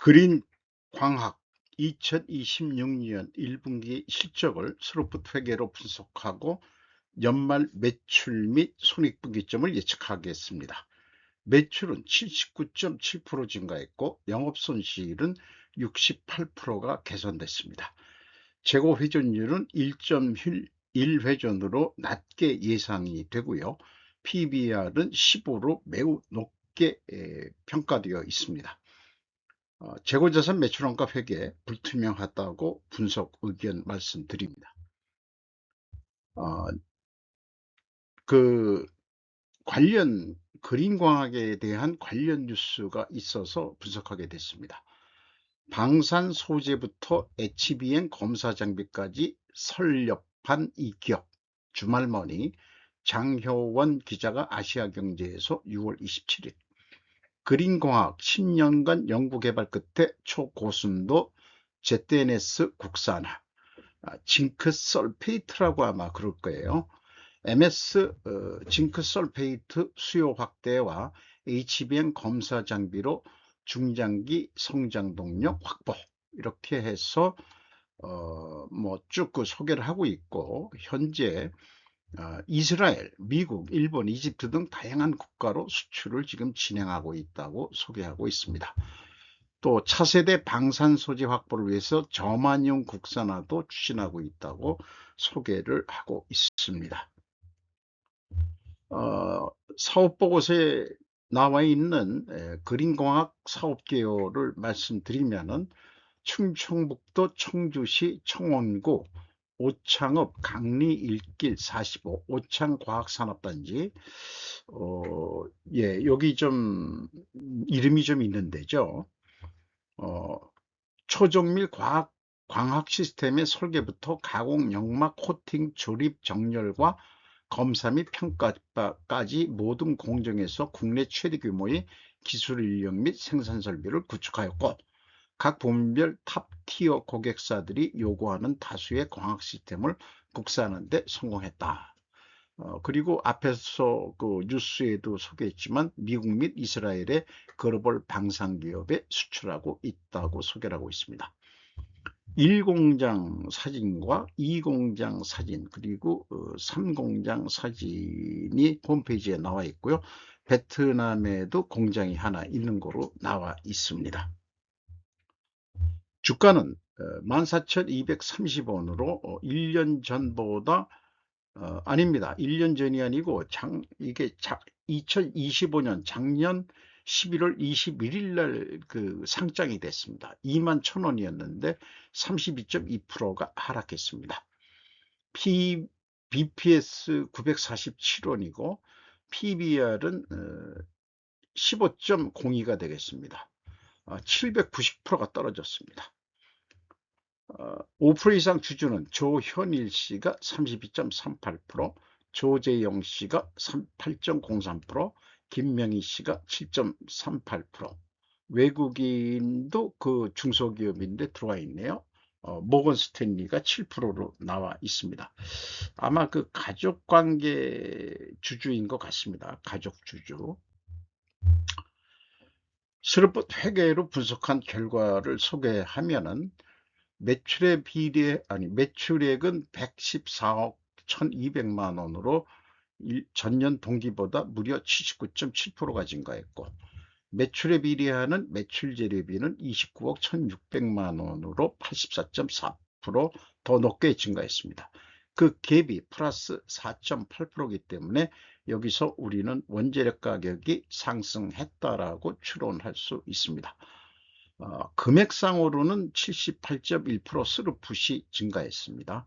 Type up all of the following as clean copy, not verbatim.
그린광학 2026년 1분기 실적을 스로프트 회계로 분석하고 연말 매출 및 손익분기점을 예측하겠습니다. 매출은 79.7% 증가했고 영업손실은 68%가 개선됐습니다. 재고회전율은 1.1회전으로 낮게 예상이 되고요. PBR은 15로 매우 높게 평가되어 있습니다. 재고자산 매출원가 회계 불투명하다고 분석 의견 말씀드립니다. 그 관련 그린광학에 대한 관련 뉴스가 있어서 분석하게 됐습니다. 방산 소재부터 HBM 검사 장비까지 설렵한 이 기업. 주말머니 장효원 기자가 아시아경제에서 6월 27일 그린광학 10년간 연구개발 끝에 초고순도 ZNS 국산화, 징크설페이트라고 아마 그럴 거예요. MS 징크설페이트 수요 확대와 HBM 검사 장비로 중장기 성장 동력 확보, 이렇게 해서 쭉 그 소개를 하고 있고, 현재 이스라엘, 미국, 일본, 이집트 등 다양한 국가로 수출을 지금 진행하고 있다고 소개하고 있습니다. 또 차세대 방산 소재 확보를 위해서 저만용 국산화도 추진하고 있다고 소개를 하고 있습니다. 사업보고서에 나와 있는 그린광학 사업개요를 말씀드리면은 충청북도 청주시 청원구 오창읍 강리 1길 45 오창과학산업단지. 여기 좀 이름이 좀 있는데죠. 초정밀 광학 시스템의 설계부터 가공, 연막, 코팅, 조립, 정렬과 검사 및 평가까지 모든 공정에서 국내 최대 규모의 기술 인력 및 생산 설비를 구축하였고, 각 부문별 탑티어 고객사들이 요구하는 다수의 광학 시스템을 국산하는 데 성공했다. 그리고 앞에서 그 뉴스에도 소개했지만 미국 및 이스라엘의 글로벌 방산기업에 수출하고 있다고 소개를 하고 있습니다. 1공장 사진과 2공장 사진, 그리고 3공장 사진이 홈페이지에 나와 있고요. 베트남에도 공장이 하나 있는 거로 나와 있습니다. 주가는 14,230원으로 1년 전보다 아닙니다. 1년 전이 아니고 이게 2025년 작년 11월 21일 날 그 상장이 됐습니다. 21,000원이었는데 32.2%가 하락했습니다. BPS 947원이고 PBR은 15.02가 되겠습니다. 790%가 떨어졌습니다. 5% 이상 주주는 조현일 씨가 32.38%, 조재영 씨가 8.03%, 김명희 씨가 7.38%, 외국인도 그 중소기업인데 들어와 있네요. 모건 스탠리가 7%로 나와 있습니다. 아마 그 가족관계 주주인 것 같습니다. 가족 주주. 스로프트 회계로 분석한 결과를 소개하면은 매출액은 114억 1200만 원으로 전년 동기보다 무려 79.7%가 증가했고, 매출에 비례하는 매출 재료비는 29억 1600만 원으로 84.4% 더 높게 증가했습니다. 그 갭이 플러스 4.8%이기 때문에 여기서 우리는 원재료 가격이 상승했다라고 추론할 수 있습니다. 금액상으로는 78.1% 스루풋이 증가했습니다.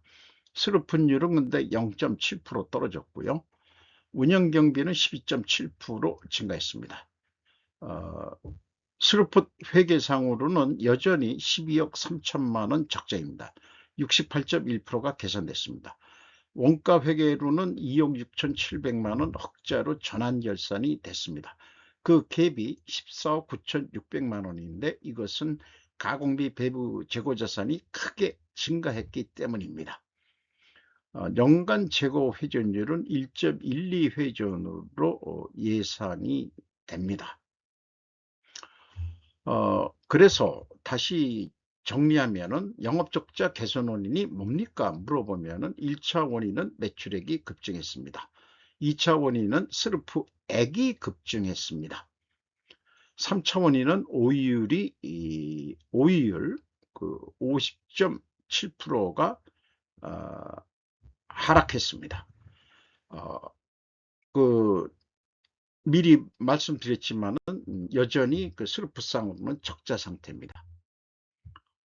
스루풋율은 근데 0.7% 떨어졌고요. 운영경비는 12.7% 증가했습니다. 스루풋 회계상으로는 여전히 12억 3천만 원 적자입니다. 68.1%가 개선됐습니다. 원가 회계로는 2억 6,700만 원 흑자로 전환결산이 됐습니다. 그 갭이 14억 9,600만 원인데 이것은 가공비 배부 재고자산이 크게 증가했기 때문입니다. 연간 재고 회전율은 1.12회전으로 예상이 됩니다. 그래서 다시 정리하면은 영업적자 개선 원인이 뭡니까? 물어보면은 1차 원인은 매출액이 급증했습니다. 2차 원인은 슬프액이 급증했습니다. 3차 원인은 오이율 그 50.7%가 하락했습니다. 그 미리 말씀드렸지만은 여전히 그 슬프상으로는 적자 상태입니다.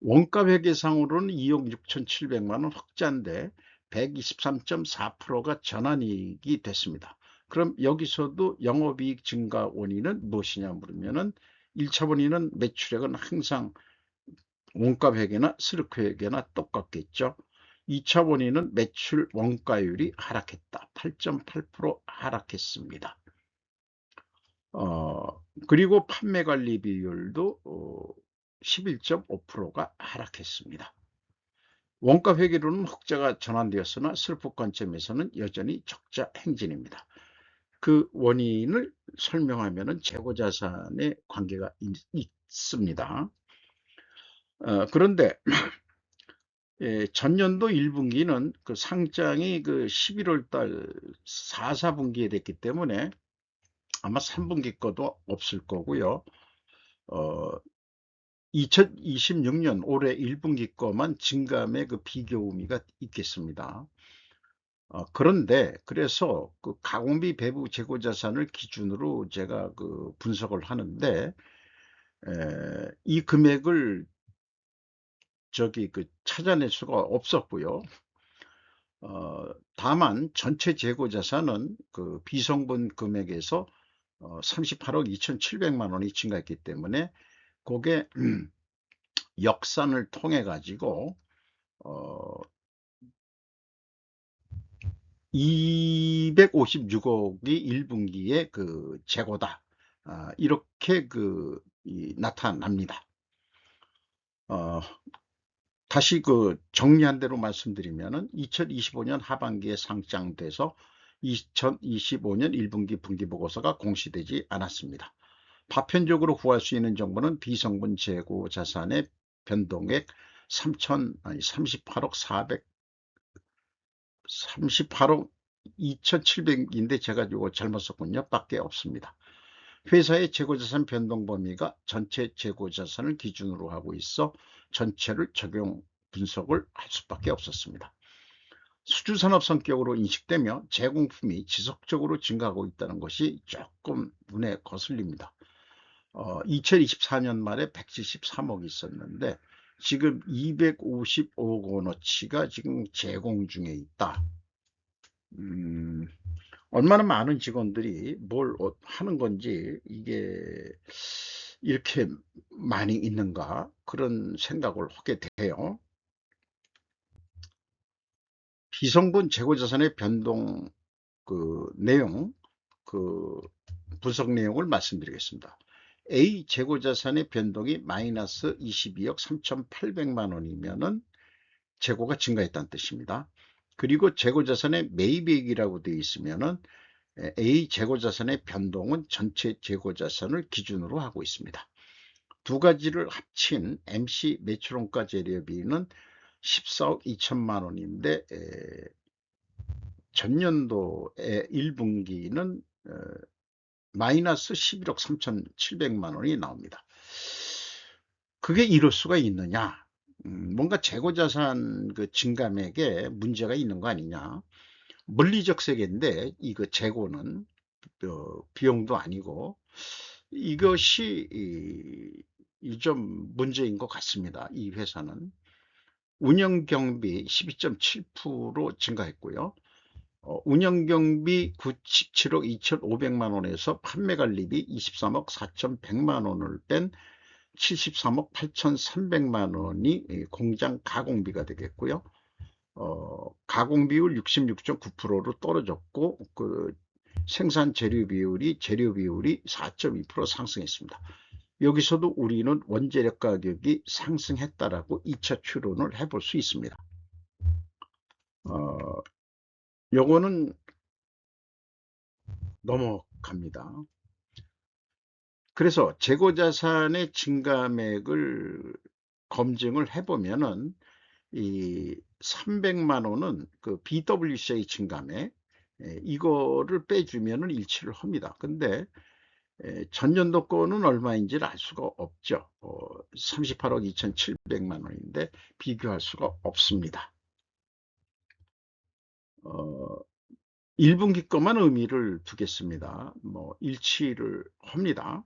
원가 회계상으로는 2억 6,700만 원 흑자인데 123.4%가 전환이익이 됐습니다. 그럼 여기서도 영업이익 증가 원인은 무엇이냐 물으면은 1차 원인은 매출액은 항상 원가 회계나 슬프 회계나 똑같겠죠. 2차 원인은 매출 원가율이 하락했다. 8.8% 하락했습니다. 그리고 판매 관리 비율도 11.5%가 하락했습니다. 원가 회계로는 흑자가 전환되었으나 슬프 관점에서는 여전히 적자 행진입니다. 그 원인을 설명하면 재고자산의 관계가 있습니다. 그런데 전년도 1분기는 그 상장이 그 11월 달 4분기에 됐기 때문에 아마 3분기 거도 없을 거고요. 2026년 올해 1분기 거만 증감의 그 비교 의미가 있겠습니다. 그런데 그래서 그 가공비 배부 재고자산을 기준으로 제가 그 분석을 하는데 이 금액을 찾아낼 수가 없었고요. 다만 전체 재고자산은 그 비성분 금액에서 38억 2,700만 원이 증가했기 때문에 그게 역산을 통해 가지고 256억이 1분기에 그 재고다. 이렇게 나타납니다. 다시 그 정리한 대로 말씀드리면은 2025년 하반기에 상장돼서 2025년 1분기 분기보고서가 공시되지 않았습니다. 파편적으로 구할 수 있는 정보는 비성분 재고 자산의 변동액 38억 2,700인데 제가 이거 잘못 썼군요. 밖에 없습니다. 회사의 재고자산 변동 범위가 전체 재고자산을 기준으로 하고 있어 전체를 적용 분석을 할 수밖에 없었습니다. 수주산업 성격으로 인식되며 제공품이 지속적으로 증가하고 있다는 것이 조금 눈에 거슬립니다. 2024년 말에 173억이 있었는데 지금 255억 원어치가 지금 제공 중에 있다. 얼마나 많은 직원들이 뭘 하는 건지 이게 이렇게 많이 있는가 그런 생각을 하게 돼요. 비성분 재고자산의 변동 내용 분석 내용을 말씀드리겠습니다. A 재고자산의 변동이 마이너스 22억 3,800만 원이면은 재고가 증가했다는 뜻입니다. 그리고 재고자산의 매입액이라고 되어 있으면은 A 재고자산의 변동은 전체 재고자산을 기준으로 하고 있습니다. 두 가지를 합친 MC 매출원가 재료비는 14억 2천만 원인데 전년도의 1분기는 마이너스 11억 3,700만 원이 나옵니다. 그게 이럴 수가 있느냐? 뭔가 재고자산 그 증감액에 문제가 있는 거 아니냐? 물리적 세계인데 이거 재고는 비용도 아니고 이것이 좀 문제인 것 같습니다. 이 회사는 운영경비 12.7% 증가했고요. 운영경비 97억 2,500만 원에서 판매관리비 23억 4,100만 원을 뺀 73억 8,300만 원이 공장 가공비가 되겠고요. 가공비율 66.9%로 떨어졌고 생산 재료 비율이 4.2% 상승했습니다. 여기서도 우리는 원재료 가격이 상승했다라고 2차 추론을 해볼 수 있습니다. 요거는 넘어갑니다. 그래서 재고자산의 증가액을 검증을 해보면은 이 300만 원은 그 BWCI 증가액, 이거를 빼주면은 일치를 합니다. 근데 전년도 거는 얼마인지를 알 수가 없죠. 38억 2,700만 원인데 비교할 수가 없습니다. 1분기 것만 의미를 두겠습니다. 뭐 일치를 합니다.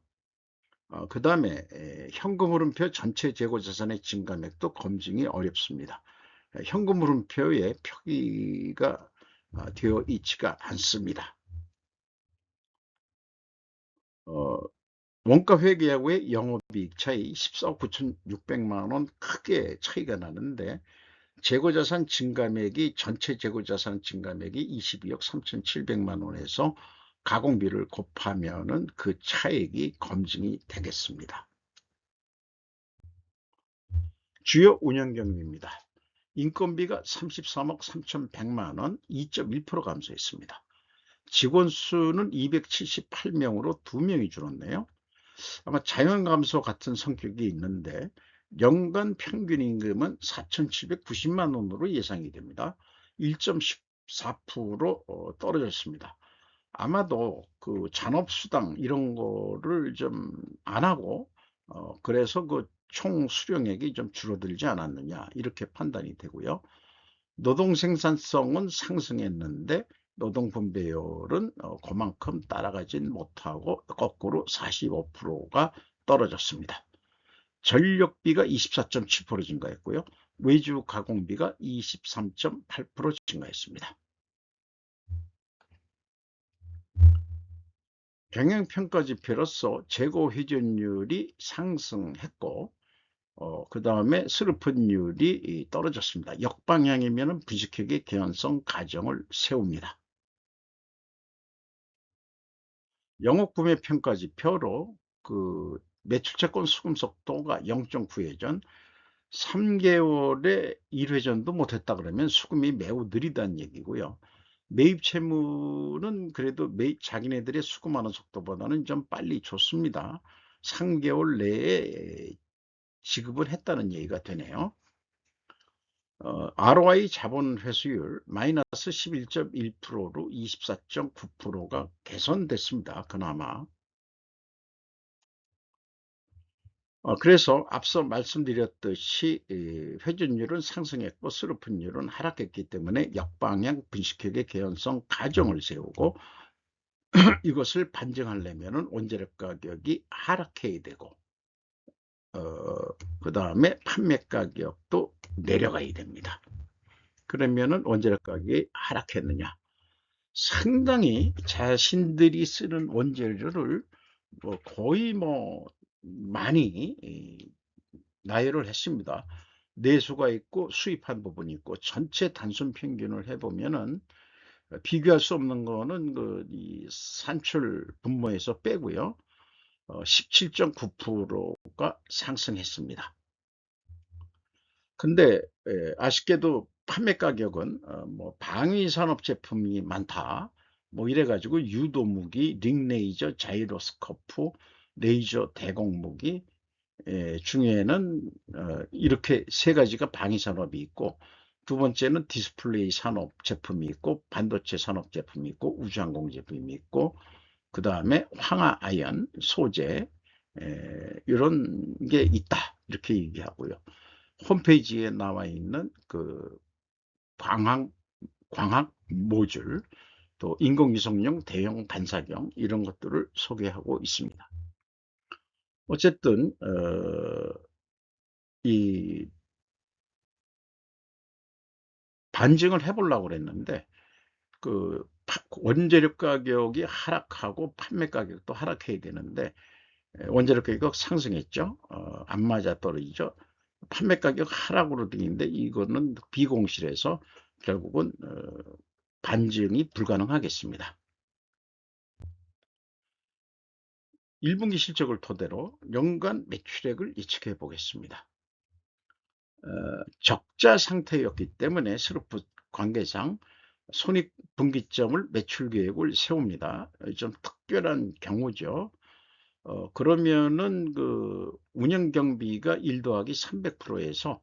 그 다음에 현금 흐름표 전체 재고자산의 증가액도 검증이 어렵습니다. 현금 흐름표에 표기가 되어 있지가 않습니다. 원가 회계하고의 영업이익 차이 14억 9,600만 원 크게 차이가 나는데 재고자산 증가액이 전체 재고자산 증가액이 22억 3,700만 원에서 가공비를 곱하면은 그 차액이 검증이 되겠습니다. 주요 운영 경비입니다. 인건비가 33억 3,100만 원, 2.1% 감소했습니다. 직원 수는 278명으로 2명이 줄었네요. 아마 자연 감소 같은 성격이 있는데 연간 평균 임금은 4,790만 원으로 예상이 됩니다. 1.14% 떨어졌습니다. 아마도 그 잔업수당 이런 거를 좀 안 하고 그래서 그 총 수령액이 좀 줄어들지 않았느냐 이렇게 판단이 되고요. 노동 생산성은 상승했는데 노동 분배율은 그만큼 따라가진 못하고 거꾸로 45%가 떨어졌습니다. 전력비가 24.7% 증가했고요. 외주 가공비가 23.8% 증가했습니다. 경영평가지표로서 재고 회전율이 상승했고 그 다음에 슬럼프율이 떨어졌습니다. 역방향이면 분식회계 개연성 가정을 세웁니다. 영업구매 평가지표로 그 매출채권 수금 속도가 0.9회전, 3개월에 1회전도 못했다 그러면 수금이 매우 느리다는 얘기고요. 매입 채무는 그래도 자기네들의 수금하는 속도보다는 좀 빨리 줬습니다. 3개월 내에 지급을 했다는 얘기가 되네요. ROI 자본 회수율 마이너스 11.1%로 24.9%가 개선됐습니다. 그나마. 그래서 앞서 말씀드렸듯이 회전율은 상승했고 슬럼프율은 하락했기 때문에 역방향 분식회계 개연성 가정을 세우고 이것을 반증하려면 원재료 가격이 하락해야 되고 그 다음에 판매 가격도 내려가야 됩니다. 그러면은 원재료 가격이 하락했느냐? 상당히 자신들이 쓰는 원재료를 거의 많이 나열을 했습니다. 내수가 있고 수입한 부분이 있고 전체 단순 평균을 해보면은 비교할 수 없는 거는 이 산출 분모에서 빼고요. 17.9%가 상승했습니다. 근데 아쉽게도 판매 가격은 방위산업 제품이 많다. 이래가지고 유도무기, 링레이저, 자이로스코프, 레이저 대공무기 중에는 이렇게 세 가지가 방위산업이 있고 두 번째는 디스플레이 산업 제품이 있고 반도체 산업 제품이 있고 우주항공 제품이 있고 그 다음에 황화 아연 소재 이런 게 있다 이렇게 얘기하고요. 홈페이지에 나와 있는 그 광학 모듈 또 인공위성용 대형 반사경 이런 것들을 소개하고 있습니다. 어쨌든 이 반증을 해보려고 그랬는데 그 원재료 가격이 하락하고 판매 가격도 하락해야 되는데 원재료 가격 상승했죠. 안 맞아 떨어지죠. 판매 가격 하락으로 되어 있는데 이거는 비공실에서 결국은 반증이 불가능하겠습니다. 1분기 실적을 토대로 연간 매출액을 예측해 보겠습니다. 적자 상태였기 때문에 슬럼프 관계상 손익분기점을 매출 계획을 세웁니다. 좀 특별한 경우죠. 그러면은 그 운영 경비가 1 더하기 300%에서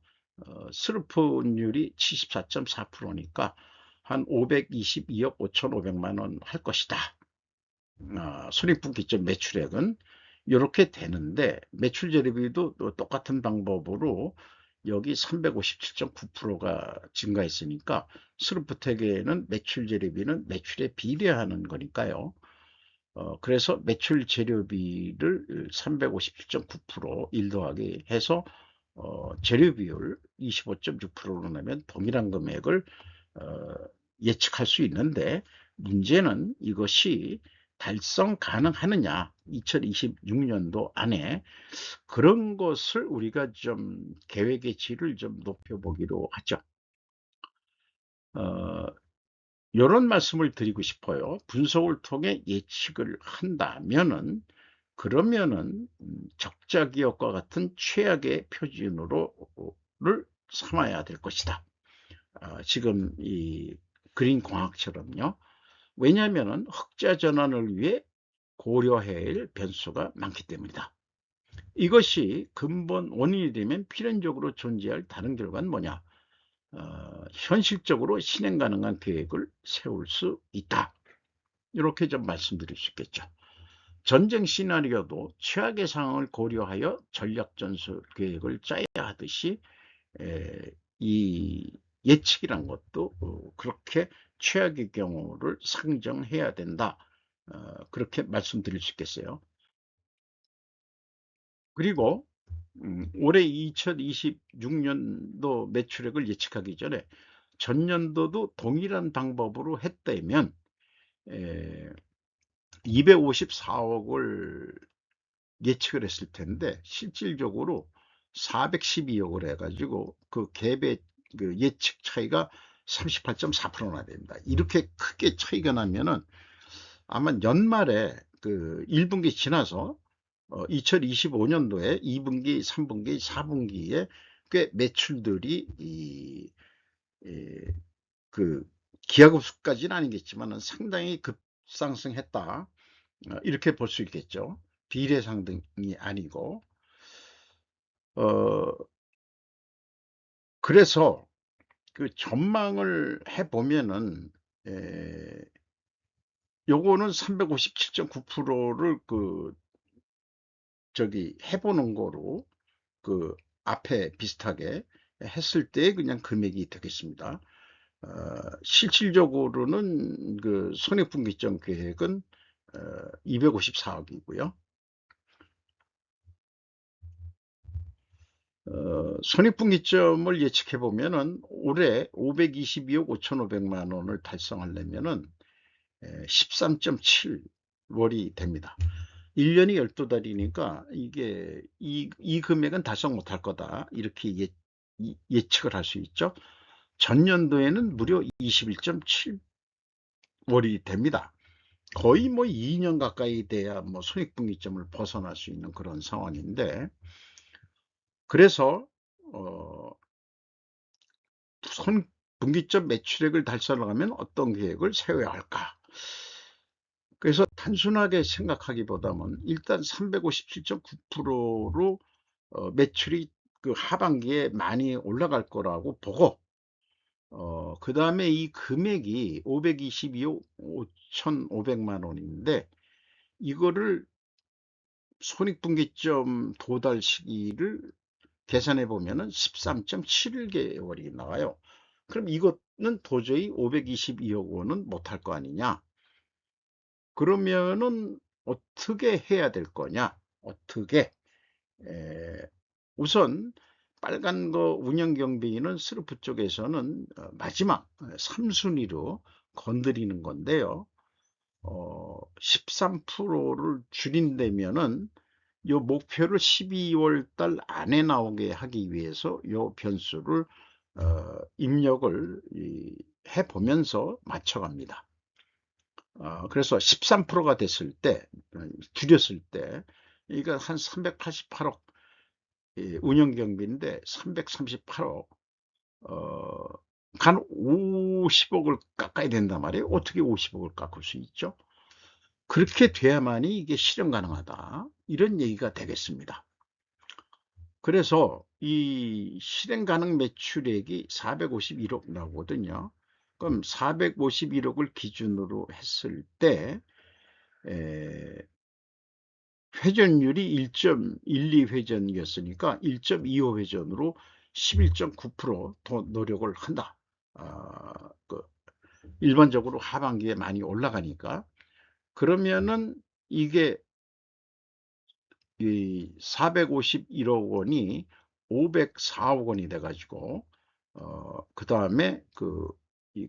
슬로프율이 74.4%니까 한 522억 5,500만 원 할 것이다. 손익분기점 매출액은 이렇게 되는데, 매출 재료비도 또 똑같은 방법으로 여기 357.9%가 증가했으니까 스루프텍에는 매출 재료비는 매출에 비례하는 거니까요. 그래서 매출 재료비를 357.9% 1 더하기 해서 재료비율 25.6%로 내면 동일한 금액을 어, 예측할 수 있는데, 문제는 이것이 달성 가능하느냐, 2026년도 안에. 그런 것을 우리가 좀 계획의 질을 좀 높여보기로 하죠. 이런 말씀을 드리고 싶어요. 분석을 통해 예측을 한다면은, 그러면은 적자 기업과 같은 최악의 표준으로를 삼아야 될 것이다. 지금 이 그린 공학처럼요. 왜냐하면 흑자 전환을 위해 고려해야 할 변수가 많기 때문이다. 이것이 근본 원인이 되면 필연적으로 존재할 다른 결과는 뭐냐? 현실적으로 실행 가능한 계획을 세울 수 있다. 이렇게 좀 말씀드릴 수 있겠죠. 전쟁 시나리오도 최악의 상황을 고려하여 전략 전술 계획을 짜야 하듯이, 이 예측이란 것도 그렇게 최악의 경우를 상정해야 된다. 그렇게 말씀드릴 수 있겠어요. 그리고 올해 2026년도 매출액을 예측하기 전에 전년도도 동일한 방법으로 했다면 254억을 예측을 했을 텐데, 실질적으로 412억을 해가지고 그 갭의 그 예측 차이가 38.4%나 됩니다. 이렇게 크게 차이가 나면은 아마 연말에 그 1분기 지나서 2025년도에 2분기, 3분기, 4분기에 꽤 매출들이 그 기하급수까지는 아니겠지만 상당히 급상승했다. 이렇게 볼 수 있겠죠. 비례상등이 아니고. 어, 그래서 그 전망을 해보면은, 요거는 357.9%를 그 저기 해보는 거로 그 앞에 비슷하게 했을 때 그냥 금액이 되겠습니다. 실질적으로는 그 손익분기점 계획은 254억이고요. 손익분기점을 예측해 보면은 올해 522억 5,500만 원을 달성하려면은 13.7월이 됩니다. 1년이 12달이니까 이게 이 금액은 달성 못할 거다. 이렇게 예측을 할 수 있죠. 전년도에는 무려 21.7월이 됩니다. 거의 뭐 2년 가까이 돼야 뭐 손익분기점을 벗어날 수 있는 그런 상황인데, 그래서 손분기점 매출액을 달성하려면 어떤 계획을 세워야 할까? 그래서 단순하게 생각하기보다는 일단 357.9%로 매출이 그 하반기에 많이 올라갈 거라고 보고, 그 다음에 이 금액이 522억 5,500만 원인데, 이거를 손익분기점 도달 시기를 계산해 보면은 13.71개월이 나와요. 그럼 이것은 도저히 522억 원은 못할 거 아니냐? 그러면은 어떻게 해야 될 거냐? 어떻게? 우선 빨간 거 운영 경비는 스루프 쪽에서는 마지막 3순위로 건드리는 건데요. 13%를 줄인다면은 요 목표를 12월 달 안에 나오게 하기 위해서 요 변수를 입력을 해 보면서 맞춰갑니다. 그래서 13%가 됐을 때, 줄였을 때, 이거 한 388억 운영 경비인데 338억, 간 50억을 깎아야 된단 말이에요. 어떻게 50억을 깎을 수 있죠? 그렇게 돼야만이 이게 실현 가능하다. 이런 얘기가 되겠습니다. 그래서 이 실행 가능 매출액이 451억 나오거든요. 그럼 451억을 기준으로 했을 때 회전율이 1.12회전이었으니까 1.25회전으로 11.9%더 노력을 한다. 일반적으로 하반기에 많이 올라가니까. 그러면은 이게 이 451억 원이 504억 원이 돼 가지고 그다음에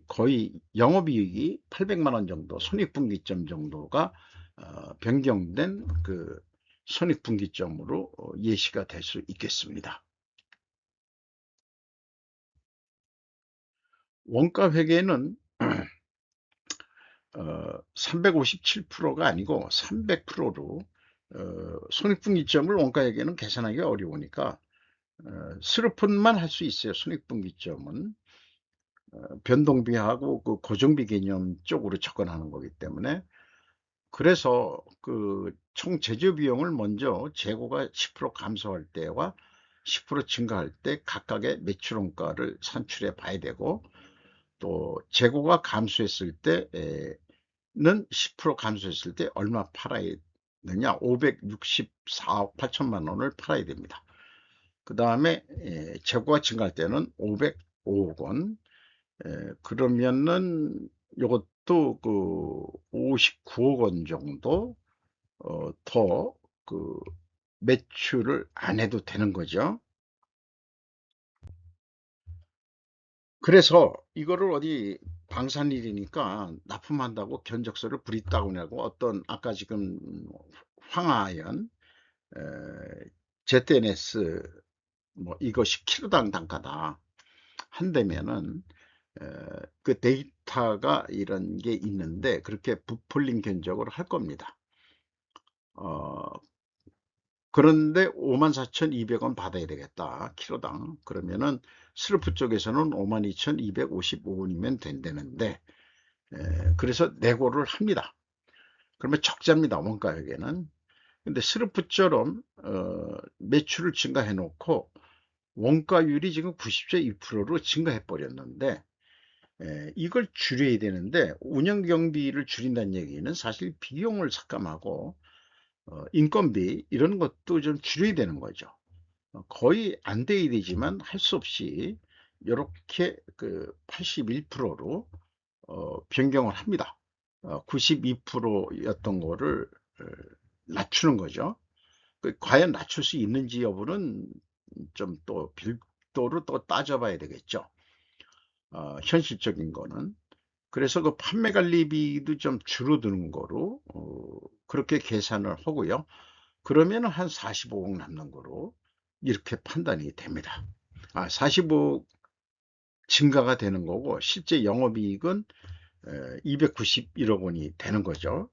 거의 영업이익이 800만 원 정도, 손익분기점 정도가 변경된 손익분기점으로 예시가 될 수 있겠습니다. 원가 회계는 357%가 아니고 300%로 손익분기점을 원가 회계는 계산하기 어려우니까 스르폰만 할 수 있어요. 손익분기점은 변동비하고 그 고정비 개념 쪽으로 접근하는 거기 때문에. 그래서 총 제조 비용을 먼저 재고가 10% 감소할 때와 10% 증가할 때 각각의 매출 원가를 산출해 봐야 되고, 또 재고가 감소했을 때는 10% 감소했을 때 얼마 팔아야 되냐, 564억 8천만 원을 팔아야 됩니다. 그 다음에 재고가 증가할 때는 505억 원. 그러면은 이것도 59억 원 정도 더 매출을 안 해도 되는 거죠. 그래서 이거를 어디 방산일이니까 납품한다고 견적서를 부리다고 내고, 어떤 아까 지금 황하연 ZNS 뭐 이것이 키로당 단가다 한다면은 그 데이터가 이런 게 있는데 그렇게 부풀린 견적을 할 겁니다. 그런데 54,200원 받아야 되겠다, 키로당. 그러면은 스르프 쪽에서는 52,255원이면 된다는데, 그래서 내고를 합니다. 그러면 적자입니다, 원가액에는. 근데 스르프처럼 매출을 증가해 놓고 원가율이 지금 90.2%로 증가해 버렸는데, 이걸 줄여야 되는데, 운영 경비를 줄인다는 얘기는 사실 비용을 삭감하고 인건비 이런 것도 좀 줄여야 되는 거죠. 거의 안 돼야 되지만 할 수 없이 이렇게 81%로 변경을 합니다. 92%였던 거를 낮추는 거죠. 과연 낮출 수 있는지 여부는 좀 또 별도로 또 따져봐야 되겠죠. 현실적인 거는. 그래서 판매 관리비도 좀 줄어드는 거로 그렇게 계산을 하고요. 그러면 한 45억 남는 거로 이렇게 판단이 됩니다. 45억 증가가 되는 거고, 실제 영업이익은 291억 원이 되는 거죠.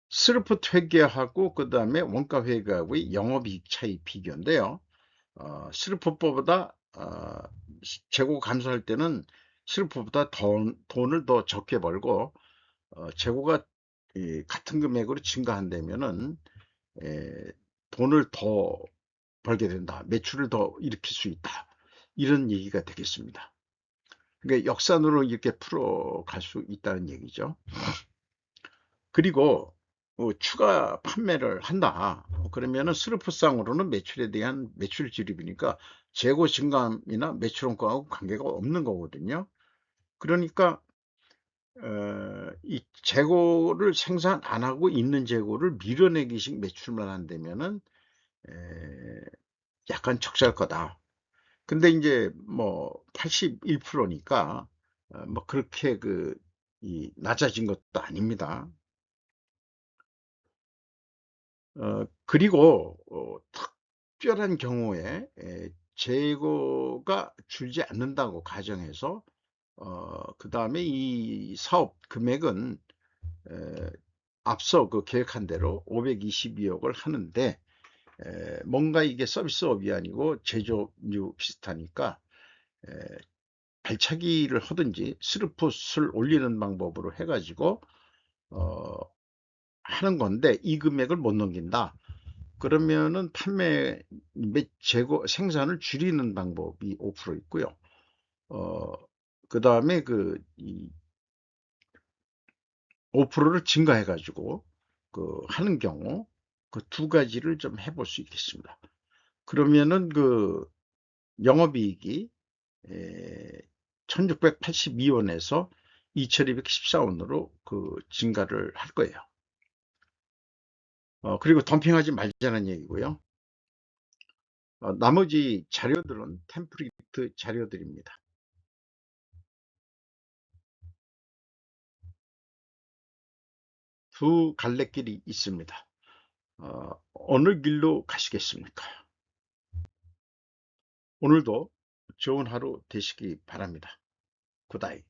스르프 회계하고 그 다음에 원가 회계하고의 영업이익 차이 비교인데요. 스르프보다 재고 감소할 때는 스르프보다 돈을 더 적게 벌고, 재고가 같은 금액으로 증가한다면은 돈을 더 벌게 된다, 매출을 더 일으킬 수 있다, 이런 얘기가 되겠습니다. 그러니까 역산으로 이렇게 풀어갈 수 있다는 얘기죠. 그리고 추가 판매를 한다, 그러면은 스루프상으로는 매출에 대한 매출 지립이니까 재고 증감이나 매출 원가하고 관계가 없는 거거든요. 그러니까 이 재고를 생산 안 하고 있는 재고를 밀어내기식 매출만 한다면은 약간 적잘 거다. 근데 이제 뭐 81%니까 뭐 그렇게 낮아진 것도 아닙니다. 그리고 특별한 경우에 재고가 줄지 않는다고 가정해서 그 다음에 이 사업 금액은 앞서 계획한 대로 522억을 하는데, 뭔가 이게 서비스업이 아니고 제조류 비슷하니까 발차기를 하든지 스루풋을 올리는 방법으로 해가지고 하는 건데, 이 금액을 못 넘긴다 그러면은 판매 및 재고 생산을 줄이는 방법이 5% 있고요. 그 다음에 이 5%를 증가해가지고 하는 경우 그 두 가지를 좀 해볼 수 있겠습니다. 그러면은 영업이익이 1682원에서 2214원으로 증가를 할 거예요. 그리고 덤핑하지 말자는 얘기고요. 나머지 자료들은 템플릿 자료들입니다. 두 갈래길이 있습니다. 어느 길로 가시겠습니까? 오늘도 좋은 하루 되시기 바랍니다. 굿나잇.